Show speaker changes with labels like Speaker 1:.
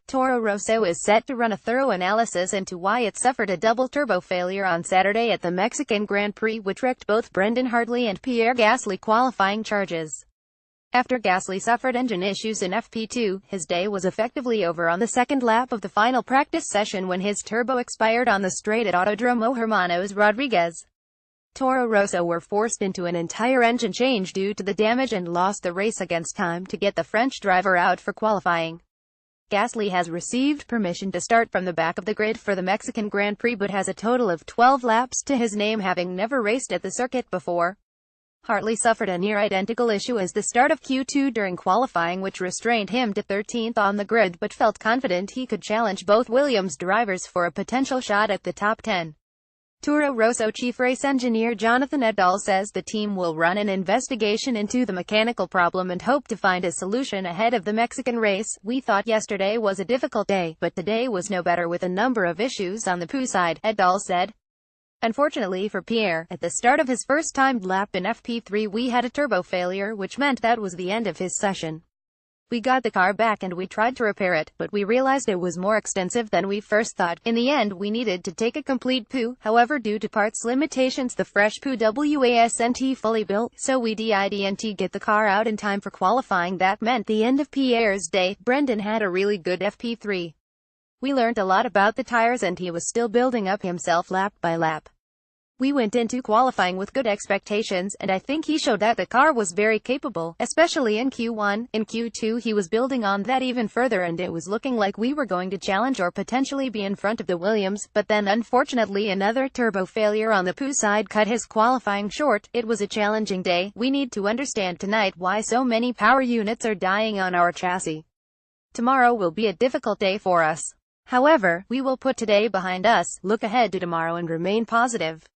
Speaker 1: Toro Rosso is set to run a thorough analysis into why it suffered a double turbo failure on Saturday at the Mexican Grand Prix, which wrecked both Brendan Hartley and Pierre Gasly qualifying charges. After Gasly suffered engine issues in FP2, his day was effectively over on the second lap of the final practice session when his turbo expired on the straight at Autodromo Hermanos Rodriguez. Toro Rosso were forced into an entire engine change due to the damage and lost the race against time to get the French driver out for qualifying. Gasly has received permission to start from the back of the grid for the Mexican Grand Prix but has a total of 12 laps to his name, having never raced at the circuit before. Hartley suffered a near-identical issue as the start of Q2 during qualifying, which restrained him to 13th on the grid, but felt confident he could challenge both Williams drivers for a potential shot at the top 10. Toro Rosso chief race engineer Jonathan Eddahl says the team will run an investigation into the mechanical problem and hope to find a solution ahead of the Mexican race. "We thought yesterday was a difficult day, but today was no better with a number of issues on the poo side," Eddahl said. "Unfortunately for Pierre, at the start of his first timed lap in FP3 we had a turbo failure, which meant that was the end of his session. We got the car back and we tried to repair it, but we realized it was more extensive than we first thought. In the end we needed to take a complete poo, however due to parts limitations the fresh poo wasn't fully built, so we didn't get the car out in time for qualifying. That meant the end of Pierre's day. Brendan had a really good FP3. We learned a lot about the tires and he was still building up himself lap by lap. We went into qualifying with good expectations, and I think he showed that the car was very capable, especially in Q1. In Q2 he was building on that even further and it was looking like we were going to challenge or potentially be in front of the Williams, but then unfortunately another turbo failure on the poo side cut his qualifying short. It was a challenging day. We need to understand tonight why so many power units are dying on our chassis. Tomorrow will be a difficult day for us. However, we will put today behind us, look ahead to tomorrow and remain positive."